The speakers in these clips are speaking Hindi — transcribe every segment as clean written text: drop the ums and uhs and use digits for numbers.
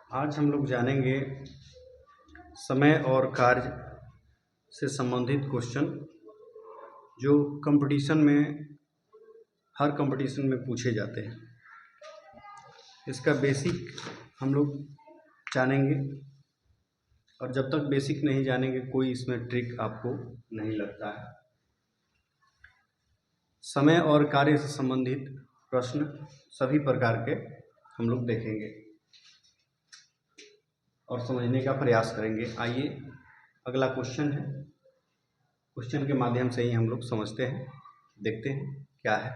आज हम लोग जानेंगे समय और कार्य से संबंधित क्वेश्चन जो कंपटीशन में हर कंपटीशन में पूछे जाते हैं। इसका बेसिक हम लोग जानेंगे और जब तक बेसिक नहीं जानेंगे कोई इसमें ट्रिक आपको नहीं लगता है। समय और कार्य से संबंधित प्रश्न सभी प्रकार के हम लोग देखेंगे और समझने का प्रयास करेंगे। आइए अगला क्वेश्चन है, क्वेश्चन के माध्यम से ही हम लोग समझते हैं, देखते हैं क्या है।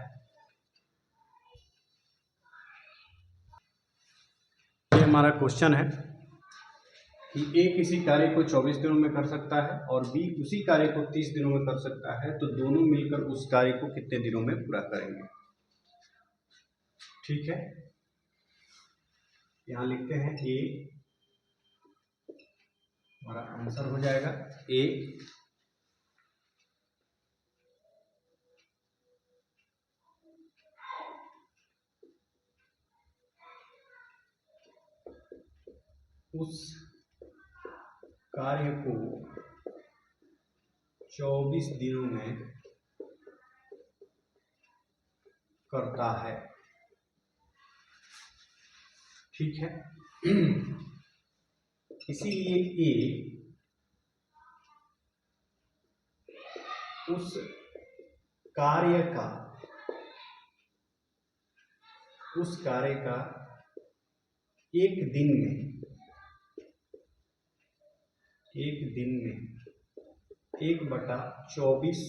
ये हमारा क्वेश्चन है कि ए किसी कार्य को 24 दिनों में कर सकता है और बी उसी कार्य को 30 दिनों में कर सकता है, तो दोनों मिलकर उस कार्य को कितने दिनों में पूरा करेंगे। ठीक है, यहाँ लिखते हैं ए, हमारा आंसर हो जाएगा ए उस कार्य को 24 दिनों में करता है। ठीक है, इसीलिए ए उस कार्य का एक दिन में 1/24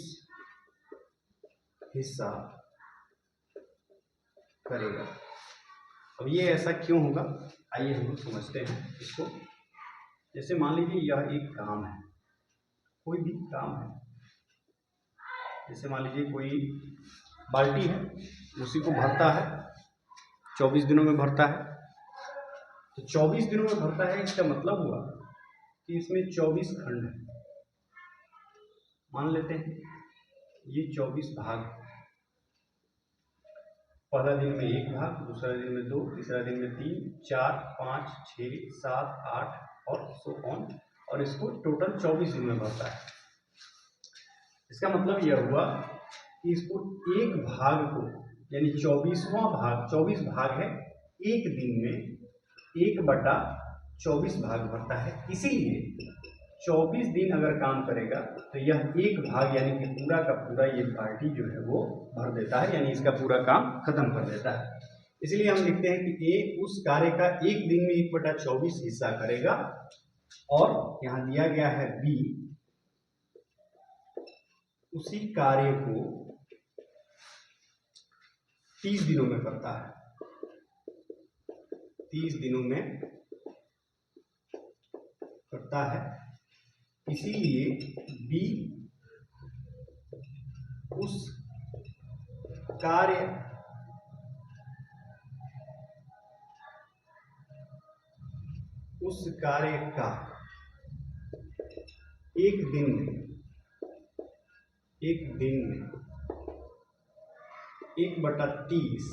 हिस्सा करेगा। अब ये ऐसा क्यों होगा, आइए हम लोग समझते हैं इसको। जैसे मान लीजिए यह एक काम है, कोई भी काम है, जैसे मान लीजिए कोई बाल्टी है, उसी को भरता है, 24 दिनों में भरता है। तो 24 दिनों में भरता है, इसका मतलब हुआ कि इसमें 24 खंड है। मान लेते हैं ये 24 भाग, पहला दिन में 1 भाग, दूसरा दिन में 2, तीसरा दिन में 3, 4, 5, 6, 7, 8 और सो ऑन, और इसको टोटल 24 दिन में भरता है। इसका मतलब यह हुआ कि इसको एक भाग को, यानी 24 भाग है, एक दिन में 1/24 भाग भरता है। इसीलिए 24 दिन अगर काम करेगा तो यह एक भाग यानी कि पूरा का पूरा ये बाल्टी जो है वो भर देता है, यानी इसका पूरा काम खत्म कर देता है। इसलिए हम लिखते हैं कि ए उस कार्य का एक दिन में 1/24 हिस्सा करेगा, और यहाँ दिया गया है बी उसी कार्य को 30 दिनों में करता है। 30 दिनों में करता है, इसीलिए बी उस कार्य का एक दिन में 1/30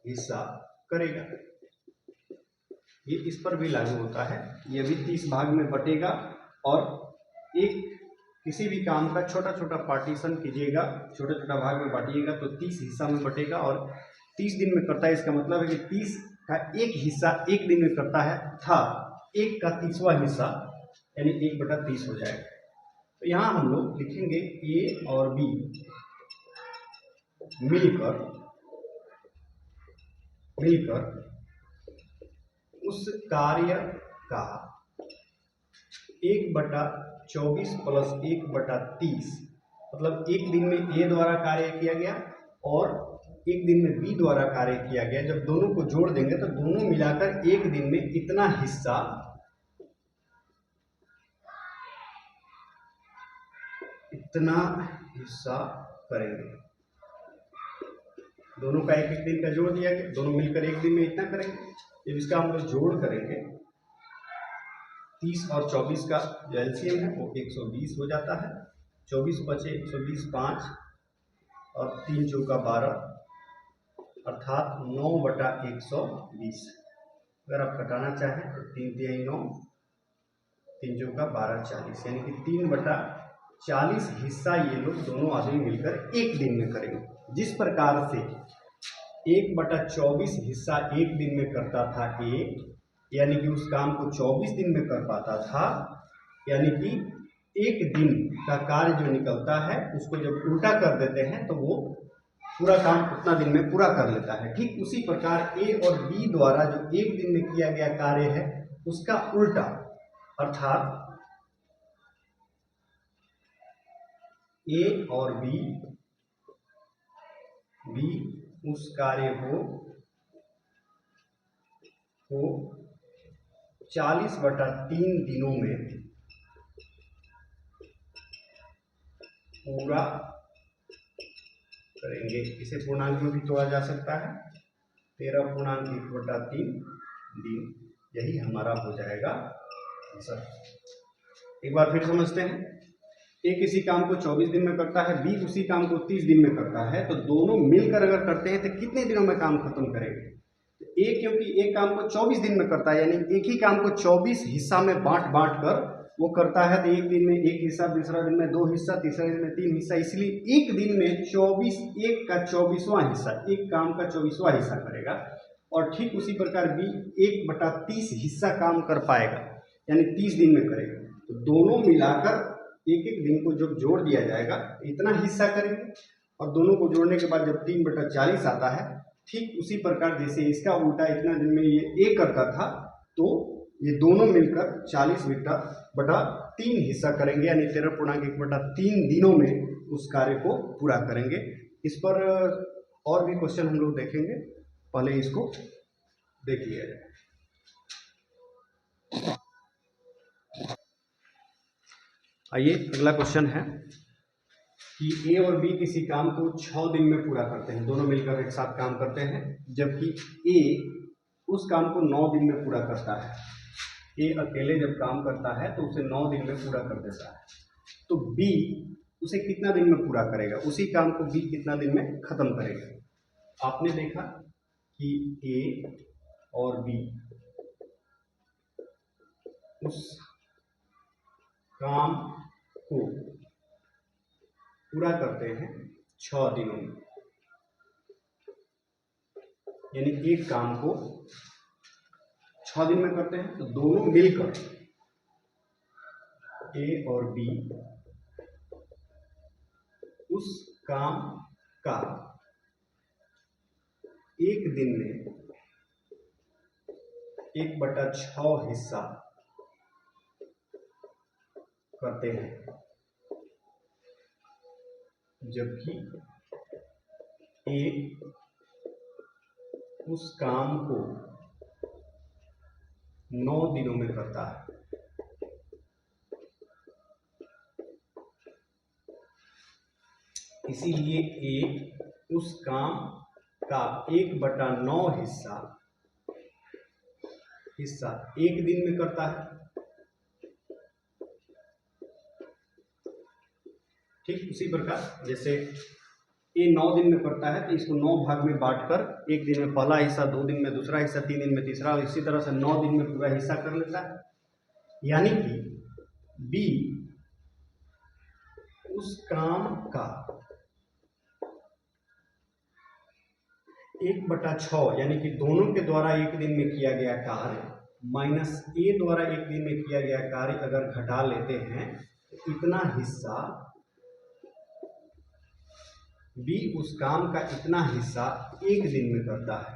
हिस्सा करेगा। ये इस पर भी लागू होता है, ये भी 30 भाग में बटेगा और एक किसी भी काम का छोटा छोटा पार्टीशन कीजिएगा, छोटा छोटा भाग में बांटिएगा तो 30 हिस्सा में बटेगा और 30 दिन में करता है। इसका मतलब है कि 30 का एक हिस्सा एक दिन में करता है, था 1 का 30वां हिस्सा यानी 1/30 हो जाएगा। तो यहाँ हम लोग लिखेंगे ए और बी मिलकर उस कार्य का 1/24 प्लस 1/30, मतलब एक दिन में ए द्वारा कार्य किया गया और एक दिन में बी द्वारा कार्य किया गया। जब दोनों को जोड़ देंगे तो दोनों मिलाकर एक दिन में इतना हिस्सा करेंगे। दोनों का एक दिन का जोड़ दिया गया, दोनों मिलकर एक दिन में इतना करेंगे। जब इसका हम लोग जोड़ करेंगे 30 और 24 का जो एलसीएम है वो 120 हो जाता है। 24 बचे 120, 5 और 3 चौका 12, अर्थात 9/120। अगर आप घटाना चाहें तो 3 तिहाई 9, 3 चौका 12, 40, यानी कि 3/40 हिस्सा ये लोग दोनों आदमी मिलकर एक दिन में करेंगे। जिस प्रकार से 1/24 हिस्सा एक दिन में करता था ए, यानी कि उस काम को 24 दिन में कर पाता था, यानी कि एक दिन का कार्य जो निकलता है उसको जब उल्टा कर देते हैं तो वो पूरा काम उतना दिन में पूरा कर लेता है। ठीक उसी प्रकार ए और बी द्वारा जो एक दिन में किया गया कार्य है उसका उल्टा, अर्थात ए और बी उस कार्य को 40/3 दिनों में पूरा करेंगे। इसे पूर्णांक में भी तोड़ा जा सकता है, 13.1/3 दिन, यही हमारा हो जाएगा आंसर। एक बार फिर समझते हैं, ए किसी काम को 24 दिन में करता है, बी उसी काम को 30 दिन में करता है, तो दोनों मिलकर अगर करते हैं तो कितने दिनों में काम खत्म करेंगे? ए क्योंकि एक काम को 24 दिन में करता है, यानी एक ही काम को 24 हिस्सा में बांट कर वो करता है, तो एक दिन में एक हिस्सा, दूसरा दिन में 2 हिस्सा, तीसरे दिन में 3 हिस्सा, इसलिए एक दिन में 24, एक का 24वां हिस्सा, एक काम का 24वां हिस्सा करेगा। और ठीक उसी प्रकार बी 1/30 हिस्सा काम कर पाएगा, यानी 30 दिन में करेगा। तो दोनों मिलाकर एक एक दिन को जब जोड़ दिया जाएगा इतना हिस्सा करेंगे, और दोनों को जोड़ने के बाद जब 3/40 आता है, ठीक उसी प्रकार जैसे इसका उल्टा इतना दिन में ये ए करता था, तो ये दोनों मिलकर 40/3 हिस्सा करेंगे, यानी 13.1/3 दिनों में उस कार्य को पूरा करेंगे। इस पर और भी क्वेश्चन हम लोग देखेंगे, पहले इसको देख लिया जाए। आइए अगला क्वेश्चन है कि ए और बी किसी काम को 6 दिन में पूरा करते हैं, दोनों मिलकर एक साथ काम करते हैं, जबकि ए उस काम को 9 दिन में पूरा करता है। ए अकेले जब काम करता है तो उसे 9 दिन में पूरा कर देता है, तो बी उसे कितना दिन में पूरा करेगा? उसी काम को बी कितना दिन में खत्म करेगा? आपने देखा कि ए और बी उस काम को पूरा करते हैं 6 दिनों में, यानी एक काम को 6 दिन में करते हैं, तो दोनों मिलकर ए और बी उस काम का एक दिन में 1/6 हिस्सा करते हैं, जबकि ए उस काम को 9 दिनों में करता है। इसीलिए ए उस काम का 1/9 हिस्सा एक दिन में करता है। ठीक उसी प्रकार जैसे ए 9 दिन में करता है, तो इसको 9 भाग में बांटकर एक दिन में पहला हिस्सा, 2 दिन में दूसरा हिस्सा, 3 दिन में तीसरा, और इसी तरह से 9 दिन में पूरा हिस्सा कर लेता है। यानी कि बी उस काम का 1/6, यानी कि दोनों के द्वारा एक दिन में किया गया कार्य माइनस ए द्वारा एक दिन में किया गया कार्य अगर घटा लेते हैं, तो इतना हिस्सा बी उस काम का इतना हिस्सा एक दिन में करता है।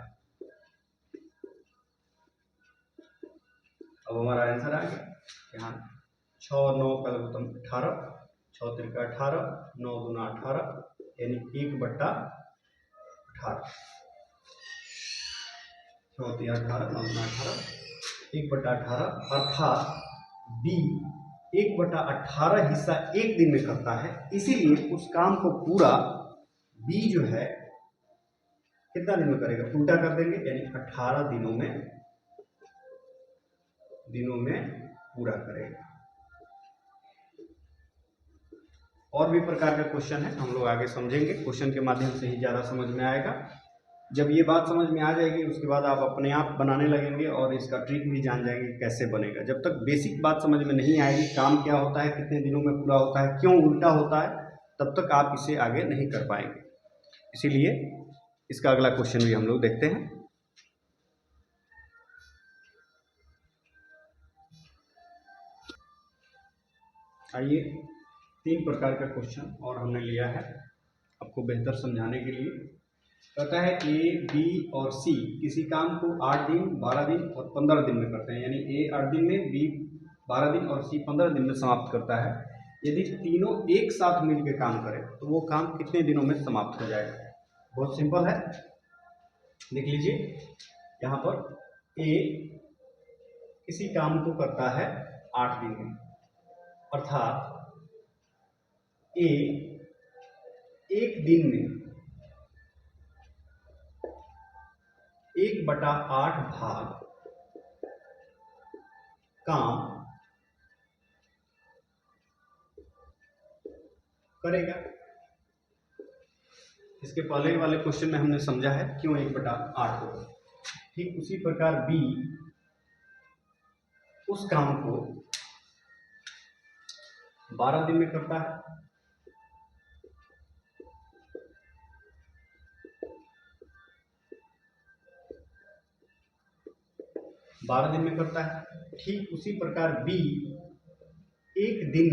अब हमारा आंसर आ गया यहाँ 6 और 9 का लघुत्तम 18, 6 त्रिका 18, 9 दूना 18, यानी 1/18, 6 तिया 18, 9 दूना 18, 1/18, अर्थात बी 1/18 हिस्सा एक दिन में करता है। इसीलिए उस काम को पूरा बी जो है कितना दिन में करेगा? उल्टा कर देंगे, यानी 18 दिनों में पूरा करेगा। और भी प्रकार के क्वेश्चन है, हम लोग आगे समझेंगे, क्वेश्चन के माध्यम से ही ज़्यादा समझ में आएगा। जब ये बात समझ में आ जाएगी उसके बाद आप अपने आप बनाने लगेंगे और इसका ट्रिक भी जान जाएंगे कैसे बनेगा। जब तक बेसिक बात समझ में नहीं आएगी, काम क्या होता है, कितने दिनों में पूरा होता है, क्यों उल्टा होता है, तब तक आप इसे आगे नहीं कर पाएंगे। इसीलिए इसका अगला क्वेश्चन भी हम लोग देखते हैं। आइए, 3 प्रकार का क्वेश्चन और हमने लिया है आपको बेहतर समझाने के लिए। कहता है ए, बी और सी किसी काम को 8 दिन, 12 दिन और 15 दिन में करते हैं, यानी ए 8 दिन में, बी 12 दिन और सी 15 दिन में समाप्त करता है। यदि तीनों एक साथ मिलकर काम करें तो वो काम कितने दिनों में समाप्त हो जाएगा? बहुत सिंपल है, देख लीजिए। यहाँ पर ए किसी काम को करता है 8 दिन में, अर्थात ए एक दिन में 1/8 भाग काम करेगा। इसके पहले वाले क्वेश्चन में हमने समझा है क्यों 1/8 होगा। ठीक उसी प्रकार बी उस काम को 12 दिन में करता है, ठीक उसी प्रकार बी एक दिन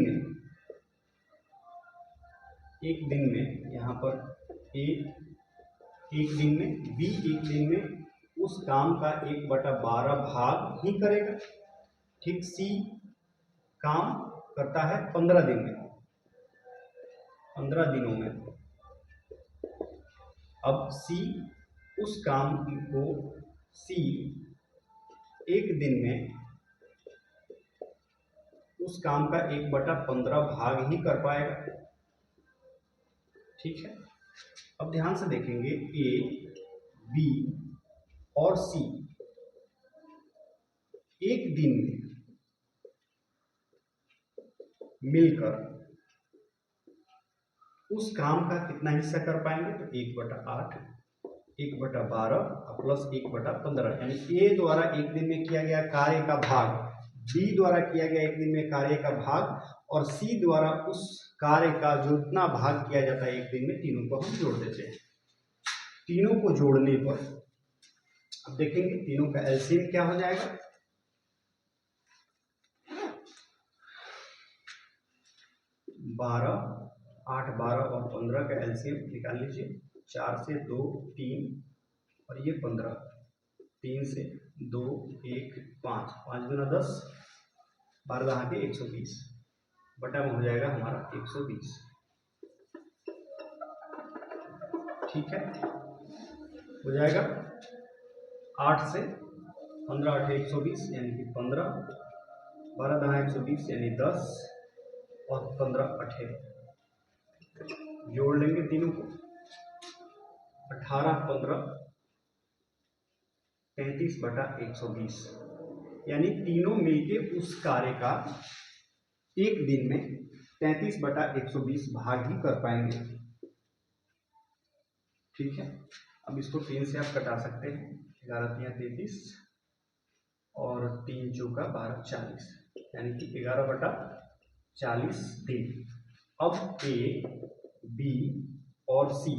में यहाँ पर ए एक दिन में, बी एक दिन में उस काम का 1/12 भाग ही करेगा। ठीक सी काम करता है 15 दिन में, 15 दिनों में। अब सी उस काम को सी एक दिन में उस काम का 1/15 भाग ही कर पाएगा। ठीक है, अब ध्यान से देखेंगे, ए, बी और सी एक दिन में मिलकर उस काम का कितना हिस्सा कर पाएंगे? तो 1/8, 1/12 प्लस 1/15, यानी ए द्वारा एक दिन में किया गया कार्य का भाग, बी द्वारा किया गया एक दिन में कार्य का भाग, और सी द्वारा उस कार्य का जो इतना भाग किया जाता है एक दिन में, तीनों को हम जोड़ देते हैं। तीनों को जोड़ने पर अब देखेंगे तीनों का एलसीएम क्या हो जाएगा। 12, 8, 12 और 15 का एलसीएम निकाल लीजिए। 4 से 2 3 और ये 15, 3 से 2 1 5, 5 गुना 10, 12 के 120 बटा में हो जाएगा हमारा 120। ठीक है, हो जाएगा 8 से 15 8 120 यानी कि 15, 12 10 120 यानी 10 और 15 18, जोड़ लेंगे तीनों को, 18 15 35/120, यानी तीनों मिलके उस कार्य का एक दिन में 33/120 भाग ही कर पाएंगे। ठीक है, अब इसको 3 से आप कटा सकते हैं, 11 3 33 और 3 चौका 12 40, यानी कि 11/40 दिन। अब ए, बी और सी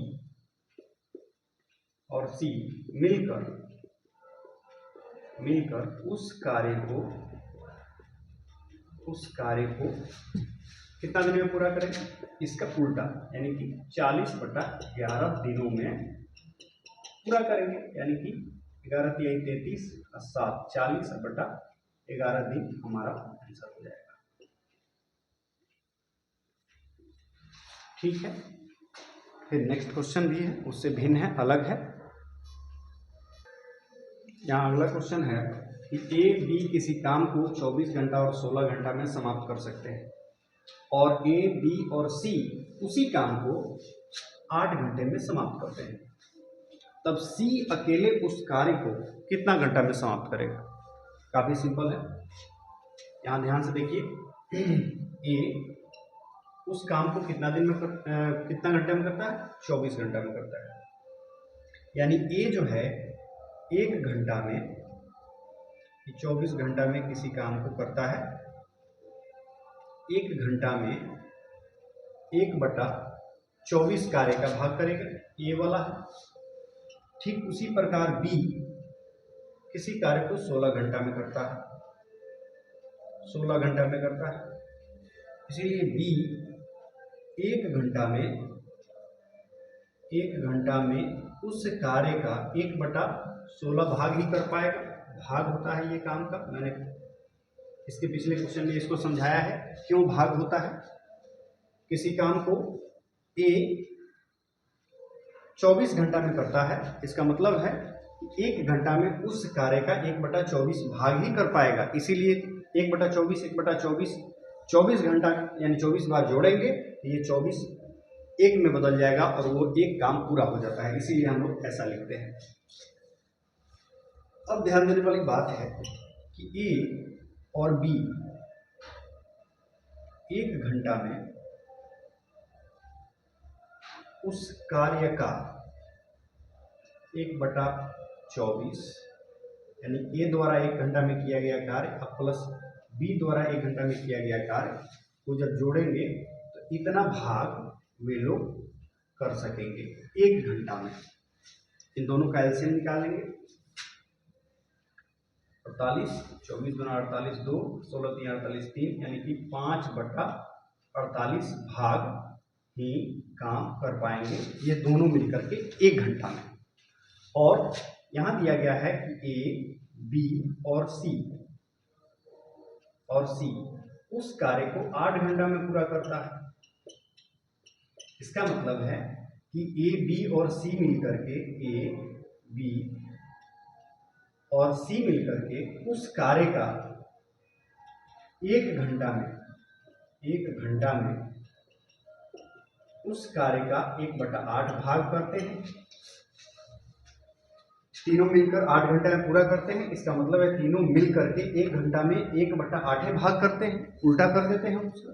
मिलकर उस कार्य को कितना दिन में पूरा करें? इसका उल्टा, यानी कि 40/11 दिनों में पूरा करेंगे, यानी कि 11 3 33 और 7 40/11 दिन हमारा आंसर हो जाएगा। ठीक है, फिर नेक्स्ट क्वेश्चन भी है, उससे भिन्न है, अलग है। यहाँ अगला क्वेश्चन है कि ए बी किसी काम को 24 घंटा और 16 घंटा में समाप्त कर सकते हैं, और ए बी और सी उसी काम को 8 घंटे में समाप्त करते हैं। तब सी अकेले उस कार्य को कितना घंटा में समाप्त करेगा? काफी सिंपल है, यहाँ ध्यान से देखिए। ए उस काम को कितना घंटे में करता है? 24 घंटा में करता है। यानी ए जो है 1 घंटा में, 24 घंटा में किसी काम को करता है, 1 घंटा में 1/24 कार्य का भाग करेगा, ये वाला है। ठीक उसी प्रकार बी किसी कार्य को 16 घंटा में करता है, 16 घंटा में करता है, इसीलिए बी 1 घंटा में उस कार्य का 1/16 भाग ही कर पाएगा। भाग होता है ये काम का, मैंने इसके पिछले क्वेश्चन में इसको समझाया है क्यों भाग होता है। किसी काम को ए 24 घंटा में करता है, इसका मतलब है 1 घंटा में उस कार्य का 1/24 भाग ही कर पाएगा, इसीलिए 1/24 1/24 24 घंटा यानी 24 बार जोड़ेंगे तो ये 24 1 में बदल जाएगा और वो एक काम पूरा हो जाता है, इसीलिए हम लोग ऐसा लिखते हैं। अब ध्यान देने वाली बात है कि ए और बी 1 घंटा में उस कार्य का 1/24 यानी ए द्वारा 1 घंटा में किया गया कार्य प्लस बी द्वारा 1 घंटा में किया गया कार्य को जब जोड़ेंगे तो इतना भाग वे लोग कर सकेंगे 1 घंटा में। इन दोनों का एलसीएम निकालेंगे, 48 24 गुना 48 2 16 3 48 3 यानी कि 5/48 भाग ही काम कर पाएंगे ये दोनों मिलकर के 1 घंटा में। और यहाँ दिया गया है कि ए बी और सी उस कार्य को 8 घंटा में पूरा करता है। इसका मतलब है कि ए बी और सी मिलकर के ए बी और सी मिलकर के उस कार्य का 1 घंटा में उस कार्य का 1/8 भाग करते हैं। तीनों मिलकर 8 घंटे में पूरा करते हैं, इसका मतलब है तीनों मिलकर के 1 घंटा में 1/8 भाग करते हैं, उल्टा कर देते हैं उसका।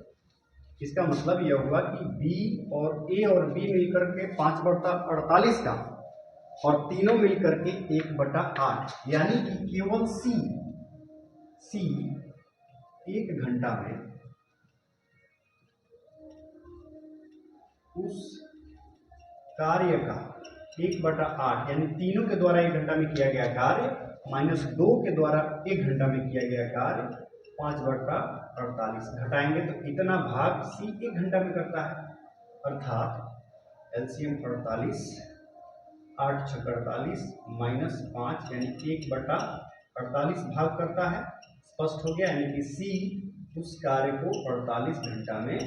इसका मतलब यह हुआ कि बी और ए और बी मिलकर के 5/48 का और तीनों मिलकर के 1/8 यानी कि केवल सी 1 घंटा में उस कार्य का 1/8 यानी तीनों के द्वारा 1 घंटा में किया गया कार्य माइनस 2 के द्वारा 1 घंटा में किया गया कार्य 5/48 घटाएंगे तो इतना भाग सी 1 घंटा में करता है, अर्थात एलसीएम 48 8 × 48 माइनस 5 यानी 1/48 भाग करता है। स्पष्ट हो गया, यानी कि सी उस कार्य को 48 घंटा में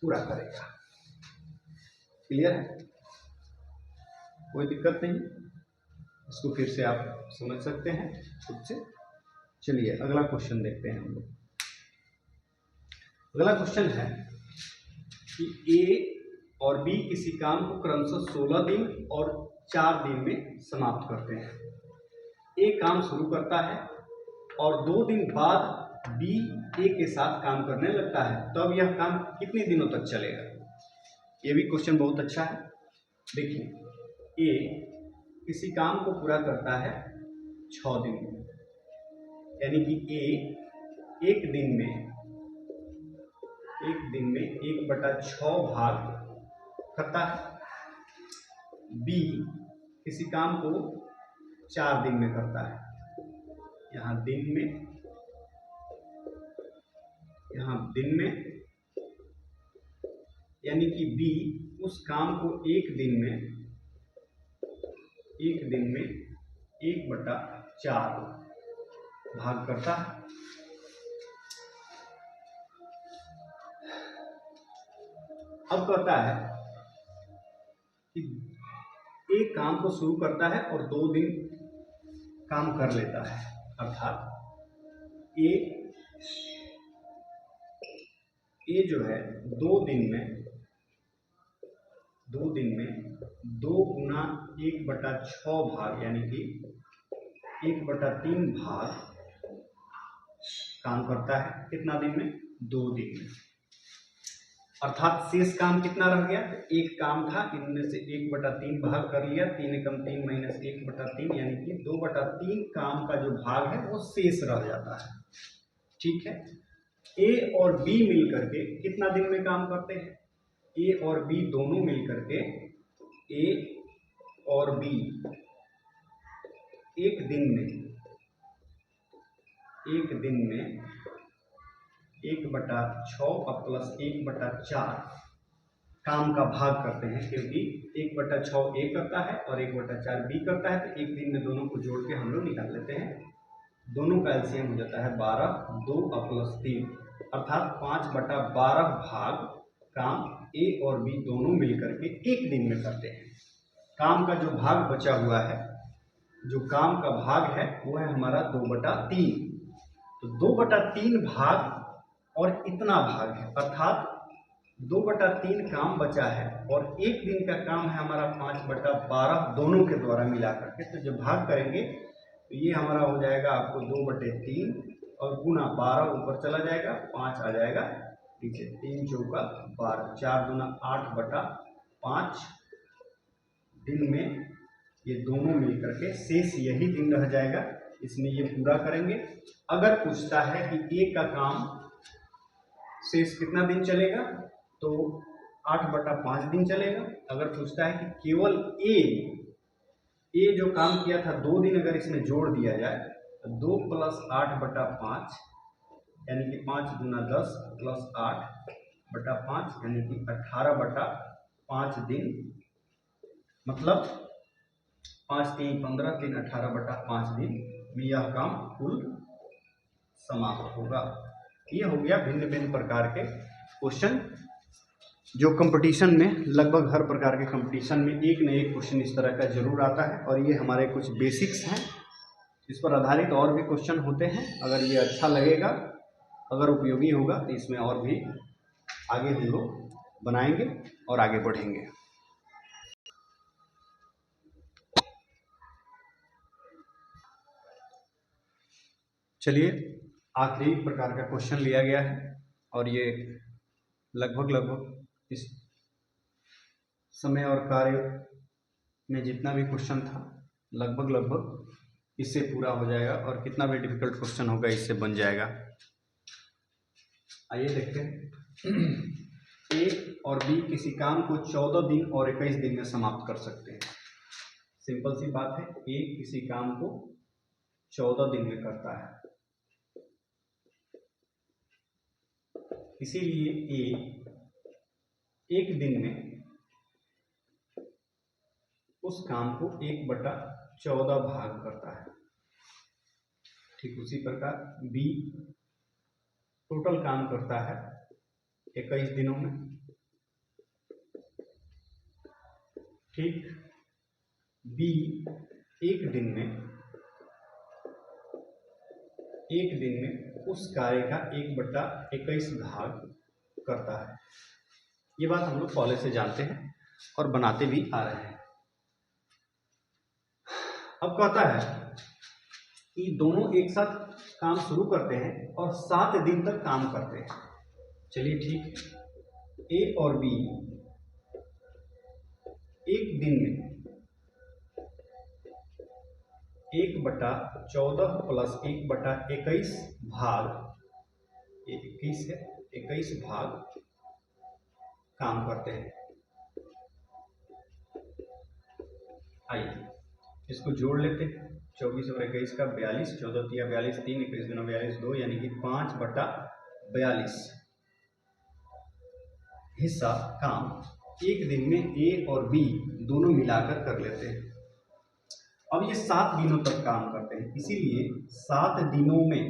पूरा करेगा। क्लियर है, कोई दिक्कत नहीं, इसको फिर से आप समझ सकते हैं खुद से। चलिए अगला क्वेश्चन देखते हैं हम लोग। अगला क्वेश्चन है कि ए और बी किसी काम को क्रमशः 16 दिन और 4 दिन में समाप्त करते हैं। ए काम शुरू करता है और 2 दिन बाद बी ए के साथ काम करने लगता है, तो अब यह काम कितने दिनों तक चलेगा? ये भी क्वेश्चन बहुत अच्छा है। देखिए ए किसी काम को पूरा करता है 6 दिन में, यानी कि ए एक दिन में 1/6 भाग करता है। बी किसी काम को 4 दिन में करता है, यहाँ दिन में यानी कि बी उस काम को एक दिन में 1/4 भाग करता है। अब कहता है कि एक काम को शुरू करता है और 2 दिन काम कर लेता है, अर्थात ए जो है 2 दिन में 2 गुना 1/6 भाग यानी कि 1/3 भाग काम करता है। कितना दिन में? 2 दिन में। अर्थात शेष काम कितना रह गया, एक काम था, इनमें से 1/3 भाग कर लिया, 3 एकम 3 माइनस 1/3 यानी कि 2/3 काम का जो भाग है वो शेष रह जाता है। ठीक है, ए और बी मिलकर के कितना दिन में काम करते हैं, ए और बी दोनों मिलकर के, ए और बी एक दिन में 1/6 प्लस 1/4 काम का भाग करते हैं, क्योंकि 1/6 ए करता है और 1/4 बी करता है, तो एक दिन में दोनों को जोड़ के हम लोग निकाल लेते हैं। दोनों का एलसीएम हो जाता है 12, 2 प्लस 3 अर्थात 5/12 भाग काम ए और बी दोनों मिलकर के एक दिन में करते हैं। काम का जो भाग बचा हुआ है, जो काम का भाग है वो है हमारा 2/3। तो 2/3 भाग और इतना भाग है, अर्थात 2/3 काम बचा है और एक दिन का काम है हमारा 5/12 दोनों के द्वारा मिला करके। तो जब भाग करेंगे तो ये हमारा हो जाएगा आपको 2/3 और गुना 12 ऊपर चला जाएगा, 5 आ जाएगा नीचे, 3 चौका 12, 4 दूना 8/5 दिन में ये दोनों मिलकर के शेष यही दिन रह जाएगा, इसमें ये पूरा करेंगे। अगर पूछता है कि ए का काम शेष कितना दिन चलेगा, तो 8/5 दिन चलेगा। अगर पूछता है कि केवल ए जो काम किया था 2 दिन अगर इसमें जोड़ दिया जाए तो 2 + 8/5 यानी कि 5 दूना 10 प्लस 8/5 यानी कि 18/5 दिन, मतलब 5 3 15 3 18/5 दिन में यह काम कुल समाप्त होगा। ये हो गया भिन्न भिन्न प्रकार के क्वेश्चन, जो कंपटीशन में लगभग हर प्रकार के कंपटीशन में एक न एक क्वेश्चन इस तरह का जरूर आता है। और ये हमारे कुछ बेसिक्स हैं, इस पर आधारित और भी क्वेश्चन होते हैं। अगर ये अच्छा लगेगा, अगर उपयोगी होगा, तो इसमें और भी आगे हम लोग बनाएंगे और आगे बढ़ेंगे। चलिए, आखिरी प्रकार का क्वेश्चन लिया गया है और ये लगभग इस समय और कार्य में जितना भी क्वेश्चन था लगभग इससे पूरा हो जाएगा और कितना भी डिफिकल्ट क्वेश्चन होगा इससे बन जाएगा। आइए देखते हैं। ए और बी किसी काम को 14 दिन और 21 दिन में समाप्त कर सकते हैं। सिंपल सी बात है, ए किसी काम को 14 दिन में करता है, इसीलिए ए एक दिन में उस काम को 1/14 भाग करता है। ठीक उसी प्रकार बी टोटल काम करता है 21 दिनों में। ठीक, बी एक दिन में उस कार्य का 1/21 भाग करता है। ये बात हम लोग पहले से जानते हैं और बनाते भी आ रहे हैं। अब कहता है कि दोनों एक साथ काम शुरू करते हैं और 7 दिन तक काम करते हैं। चलिए ठीक, ए और बी एक दिन में 1/14 प्लस 1/21 भाग, 21 है, 21 भाग काम करते हैं। आइए इसको जोड़ लेते हैं। 24 और 21 का 42, 14 × 42 3, 21 × 42 2, यानी कि 5/42 हिस्सा काम एक दिन में ए और बी दोनों मिलाकर कर लेते हैं। अब ये 7 दिनों तक काम करते हैं, इसीलिए 7 दिनों में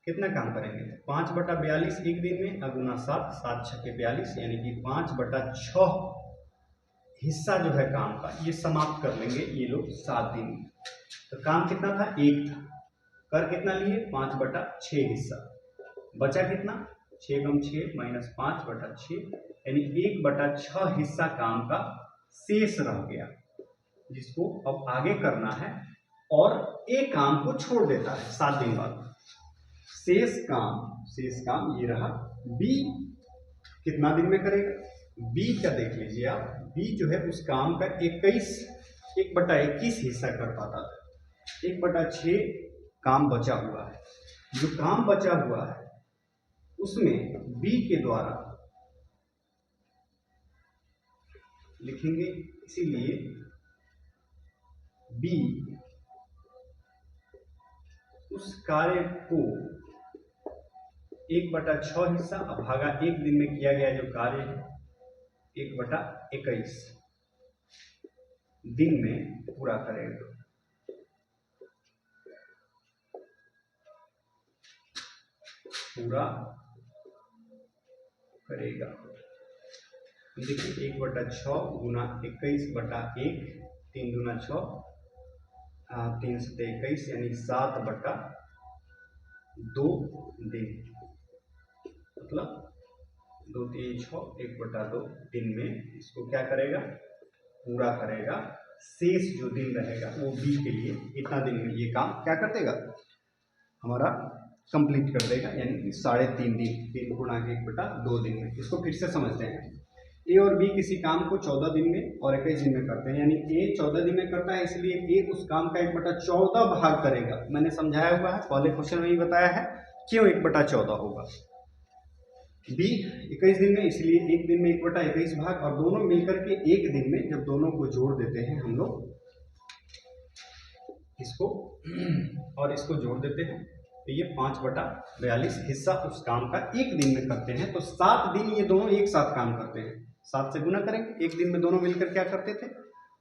कितना काम करेंगे, 5/42 एक दिन में, अगुना 7, 7 × 6 = 42, यानी कि 5/6 हिस्सा जो है काम का ये समाप्त कर लेंगे ये लोग 7 दिन में। तो काम कितना था, एक था, कर कितना लिए, 5/6 हिस्सा, बचा कितना, 6 × 6 - 5/6, यानी 1/6 हिस्सा काम का शेष रह गया, जिसको अब आगे करना है। और एक काम को छोड़ देता है 7 दिन बाद। शेष काम ये रहा। बी कितना दिन में करेगा, बी का देख लीजिए आप, बी जो है उस काम का 1/21 हिस्सा कर पाता था। 1/6 काम बचा हुआ है। जो काम बचा हुआ है उसमें बी के द्वारा लिखेंगे, इसीलिए बी उस कार्य को 1/6 हिस्सा भागा 1 दिन में किया गया जो कार्य है 1/21 दिन में पूरा करेगा। देखिए 1/6 गुना 21/1, 3 दूना 6, 3 से 21 यानी 7/2 दिन, मतलब 2 3 6 1/2 दिन में इसको क्या करेगा, पूरा करेगा। शेष जो दिन रहेगा वो बी के लिए इतना दिन में ये काम क्या कर देगा, हमारा कंप्लीट कर देगा, यानी कि 3.5 दिन, 3 गुणा 1/2 दिन में। इसको फिर से समझते हैं। ए और बी किसी काम को 14 दिन में और 21 दिन में करते हैं, यानी ए 14 दिन में करता है, इसलिए ए उस काम का 1/14 भाग करेगा। मैंने समझाया हुआ है, पहले क्वेश्चन में ही बताया है क्यों 1/14 होगा। बी 21 दिन में, इसलिए एक दिन में 1/21 भाग, और दोनों मिलकर के एक दिन में जब दोनों को जोड़ देते हैं हम लोग इसको और इसको जोड़ देते हैं तो ये 5/42 हिस्सा उस काम का एक दिन में करते हैं। तो 7 दिन ये दोनों एक साथ काम करते हैं। 7 से गुना करेंगे, एक दिन में दोनों मिलकर क्या करते थे,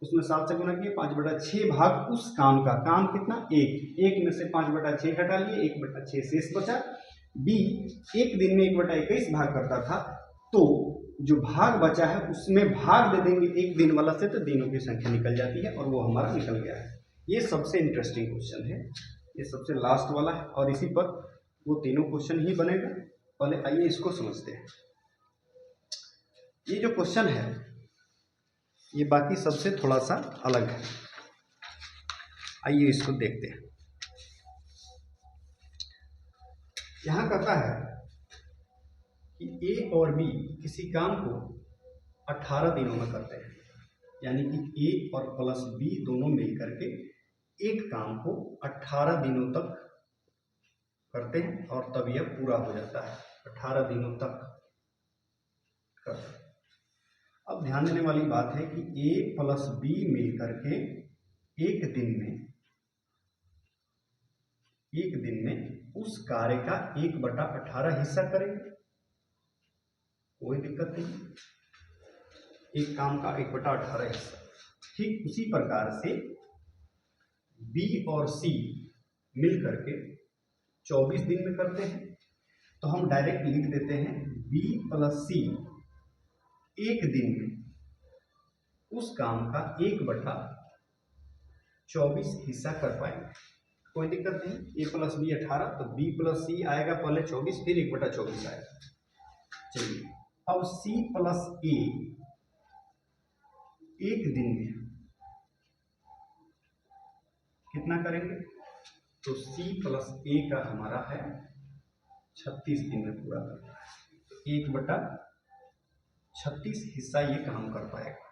उसमें 7 से गुना किए, 5/6 भाग उस काम का। काम कितना, एक में से 5/6 घटा लिए, 1/6 शेष बचा। बी एक दिन में 1/21 भाग करता था, तो जो भाग बचा है उसमें भाग दे देंगे एक दिन वाला से, तो दिनों की संख्या निकल जाती है और वो हमारा निकल गया है। ये सबसे इंटरेस्टिंग क्वेश्चन है, ये सबसे लास्ट वाला है और इसी पर वो तीनों क्वेश्चन ही बनेगा। पहले आइए इसको समझते हैं। ये जो क्वेश्चन है ये बाकी सबसे थोड़ा सा अलग है, आइए इसको देखते हैं। यहां कहता है कि ए और बी किसी काम को 18 दिनों में करते हैं, यानी कि ए और प्लस बी दोनों मिलकर के एक काम को 18 दिनों तक करते हैं और तब यह पूरा हो जाता है। 18 दिनों तक करते हैं। अब ध्यान देने वाली बात है कि ए प्लस बी मिलकर के एक दिन में उस कार्य का 1/18 हिस्सा करेंगे, कोई दिक्कत नहीं, एक काम का 1/18 हिस्सा। ठीक उसी प्रकार से बी और सी मिलकर के 24 दिन में करते हैं, तो हम डायरेक्ट लिख देते हैं बी प्लस सी एक दिन में उस काम का 1/24 हिस्सा कर पाएंगे, कोई दिक्कत नहीं। ए प्लस बी 18, तो बी प्लस सी आएगा पहले 24, फिर 1/24 आएगा। चलिए अब सी प्लस ए एक दिन में कितना करेंगे, तो C प्लस ए का हमारा है 36 दिन में पूरा करना है, तो 1/36 हिस्सा ये काम कर पाएगा।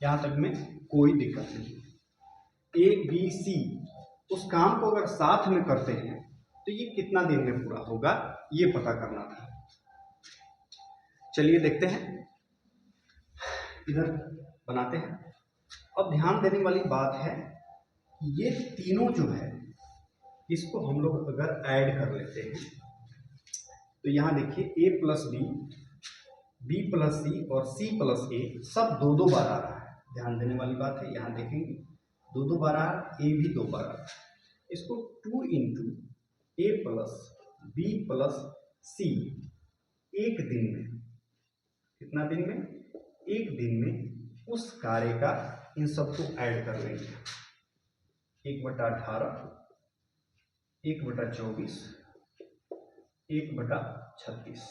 यहां तक में कोई दिक्कत नहीं। ए बी सी उस काम को अगर साथ में करते हैं तो ये कितना दिन में पूरा होगा ये पता करना था। चलिए देखते हैं, इधर बनाते हैं। अब ध्यान देने वाली बात है, ये तीनों जो है इसको हम लोग अगर ऐड कर लेते हैं तो यहाँ देखिए ए प्लस बी, बी प्लस सी और सी प्लस ए सब 2-2 बार आ रहा है। ध्यान देने वाली बात है, यहाँ देखेंगे 2-2 बार आ रहा है, ए भी 2 बार आ रहा है। इसको 2 इंटू ए प्लस बी प्लस सी एक दिन में, कितना दिन में, एक दिन में उस कार्य का इन सबको ऐड कर लेंगे। 1/18, 1/24, 1/36,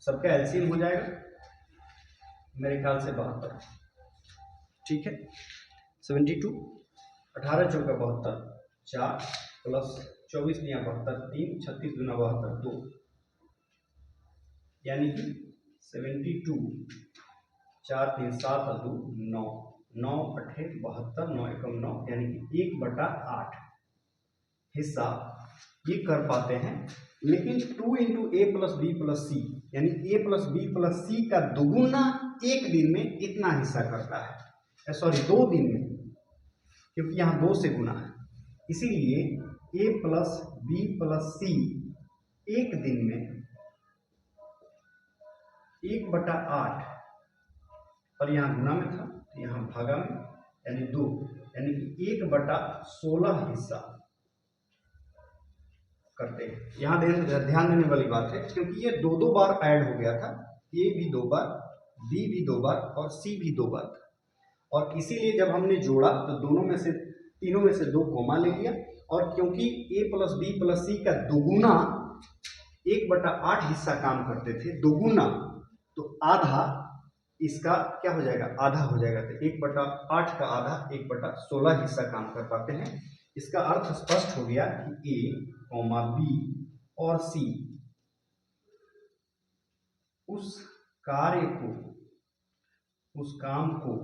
सबका एलसीएम हो जाएगा मेरे ख्याल से 72, ठीक है। 72, 18 × 4 = 72, 4 + 24 दिया 72, 3, 36 दूना 72, 2, यानी कि 72, 4 3 7 और 2 9, 9 8 72, 9 1 9, यानी कि 1/8 हिस्सा ये कर पाते हैं। लेकिन 2 इंटू ए प्लस बी प्लस सी, यानी ए प्लस बी प्लस सी का दोगुना एक दिन में इतना हिस्सा करता है, सॉरी 2 दिन में, क्योंकि यहाँ 2 से गुना है, इसीलिए ए प्लस बी प्लस सी एक दिन में 1/8, और यहाँ गुना में था तो यहाँ भागा में, यानी 2, यानी कि 1/16 हिस्सा करते हैं। यहाँ ध्यान देने वाली बात है, क्योंकि ये 2 बार ऐड हो गया था, ए भी 2 बार, बी भी 2 बार और सी भी 2 बार था, और इसीलिए जब हमने जोड़ा तो तीनों में से 2 कॉमा ले लिया, और क्योंकि ए प्लस बी प्लस सी का दोगुना 1/8 हिस्सा काम करते थे, दोगुना, तो आधा इसका क्या हो जाएगा, आधा हो जाएगा, तो 1/8 का आधा 1/16 हिस्सा काम कर पाते हैं। इसका अर्थ स्पष्ट हो गया कि ए, बी और सी उस कार्य को, उस काम को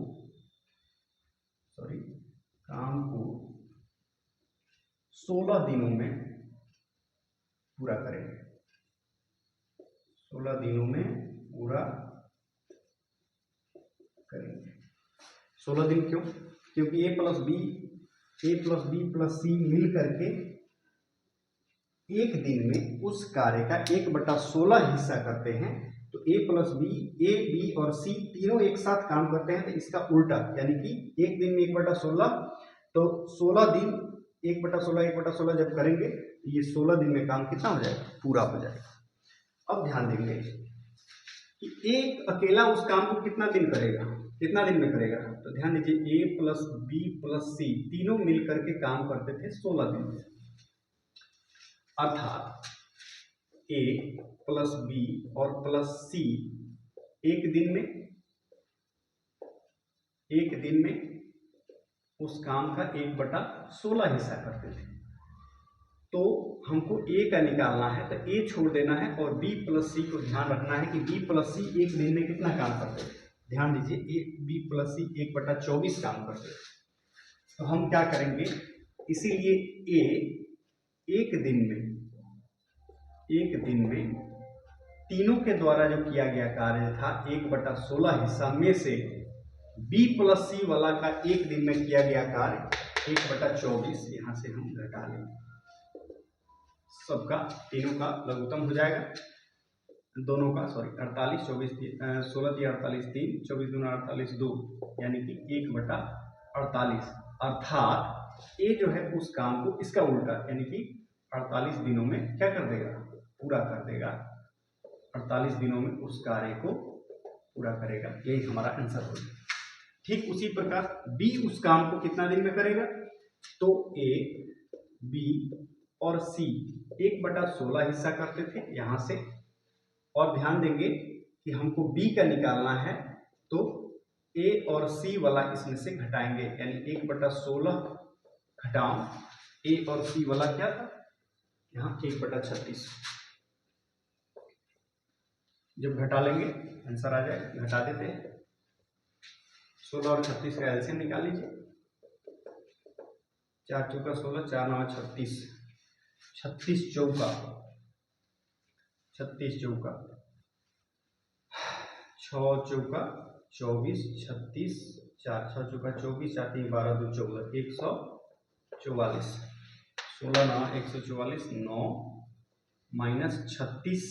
16 दिनों में पूरा करेंगे, 16 दिनों में पूरा करेंगे। 16 दिन क्यों? क्योंकि ए प्लस बी प्लस सी मिल करके एक दिन में उस कार्य का 1/16 हिस्सा करते हैं, तो ए प्लस बी, ए बी और सी तीनों एक साथ काम करते हैं, तो इसका उल्टा, यानी कि एक दिन में 1/16, तो 16 दिन 1/16 जब करेंगे तो ये 16 दिन में काम कितना हो जाएगा, पूरा हो जाएगा। अब ध्यान देंगे कि एक अकेला उस काम को कितना दिन में करेगा, तो ध्यान दीजिए, ए प्लस बी प्लस सी तीनों मिलकर के काम करते थे 16 दिन में, अर्थात ए प्लस बी और प्लस सी एक दिन में उस काम का 1/16 हिस्सा करते थे। तो हमको ए का निकालना है, तो ए छोड़ देना है, और बी प्लस सी को ध्यान रखना है कि बी प्लस सी एक दिन में कितना काम करते थे। ध्यान दीजिए, ए बी प्लस सी 1/24 काम करते थे। तो हम क्या करेंगे, इसीलिए ए एक दिन में तीनों के द्वारा जो किया गया कार्य था 1/16 हिस्सा में से बी प्लस सी वाला का एक दिन में किया गया कार्य 1/24, यहां से हम घटा लेंगे, सबका तीनों का लघुत्तम हो जाएगा, दोनों का, सॉरी 48, 16 3 48 3, 24 दूना 48 2, यानी कि 1/48, अर्थात ए जो है उस काम को इसका उल्टा, यानी कि 48 दिनों में क्या कर देगा, पूरा कर देगा, 48 दिनों में उस कार्य को पूरा करेगा, यही हमारा आंसर होगा। ठीक उसी प्रकार बी उस काम को कितना दिन में करेगा, तो ए बी और सी 1/16 हिस्सा करते थे यहां से, और ध्यान देंगे कि हमको बी का निकालना है, तो ए और सी वाला इसमें से घटाएंगे, यानी 1/16 घटाओ ए और सी वाला क्या था, यहाँ 1/36, जब घटा लेंगे आंसर आ जाएगा। घटा देते हैं, 16 और 36 का एलसीएम निकाल लीजिए, 4 चौका 16, 4 9 36, 36 चौका 6 चौका 24, 36, 4 6 चौका 24, 4 3 12 2 14, 144, 16 9 144, 9 माइनस 36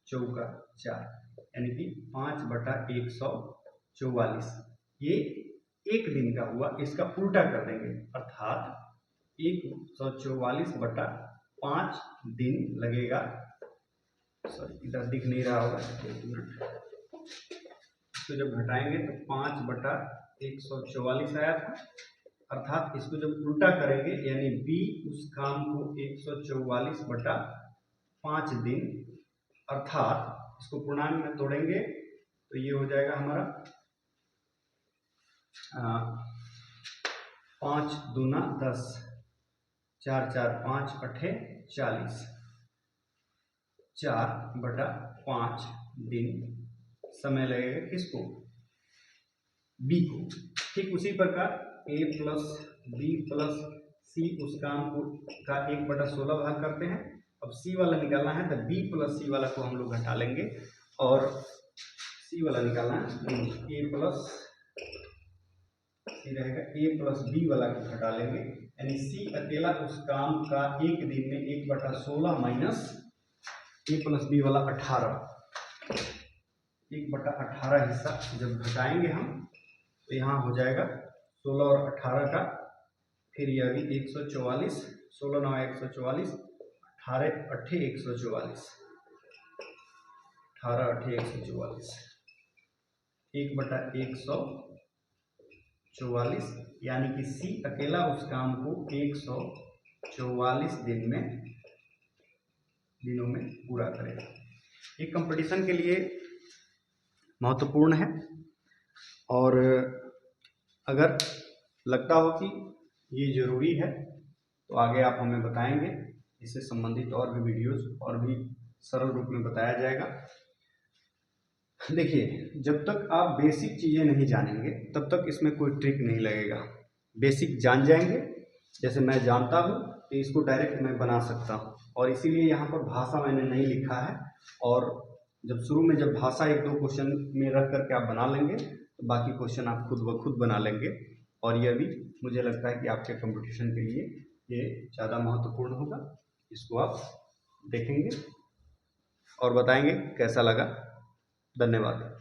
चौका 4, यानी कि 5/144, ये एक दिन का हुआ, इसका उल्टा कर देंगे, अर्थात 144/5 दिन लगेगा, सॉरी इधर दिख नहीं रहा होगा, एक मिनट, इसको जब घटाएंगे तो 5/144 आया था, अर्थात इसको जब उल्टा करेंगे, यानी बी उस काम को 144/5 दिन, अर्थात इसको पूर्णांक में तोड़ेंगे तो ये हो जाएगा हमारा 5 दूना 10, 4 4 5 8 40, 4/5 दिन समय लगेगा किसको, बी को। ठीक उसी प्रकार a प्लस बी प्लस सी उस काम को का 1/16 भाग करते हैं। अब सी वाला निकालना है तो b प्लस सी वाला को हम लोग घटा लेंगे और सी वाला निकालना है a प्लस सी रहेगा a प्लस बी वाला को घटा लेंगे, यानी सी अकेला उस काम का एक दिन में 1/16 माइनस a प्लस बी वाला 18, 1/18 हिस्सा जब घटाएंगे हम तो यहाँ हो जाएगा 16 और 18 का, फिर यह भी 144, 16 9 144, 18 8 144, 18 8 144, 1/144, यानी कि सी अकेला उस काम को 144 दिनों में पूरा करेगा। ये कंपटीशन के लिए महत्वपूर्ण है और अगर लगता हो कि ये ज़रूरी है तो आगे आप हमें बताएंगे, इससे संबंधित और भी वीडियोस और भी सरल रूप में बताया जाएगा। देखिए, जब तक आप बेसिक चीज़ें नहीं जानेंगे तब तक इसमें कोई ट्रिक नहीं लगेगा। बेसिक जान जाएंगे, जैसे मैं जानता हूँ तो इसको डायरेक्ट मैं बना सकता हूँ, और इसीलिए यहाँ पर भाषा मैंने नहीं लिखा है। और जब शुरू में जब भाषा 1-2 क्वेश्चन में रख करके आप बना लेंगे तो बाकी क्वेश्चन आप खुद ब खुद बना लेंगे, और यह भी मुझे लगता है कि आपके कंपटीशन के लिए ये ज़्यादा महत्वपूर्ण होगा। इसको आप देखेंगे और बताएंगे कैसा लगा। धन्यवाद।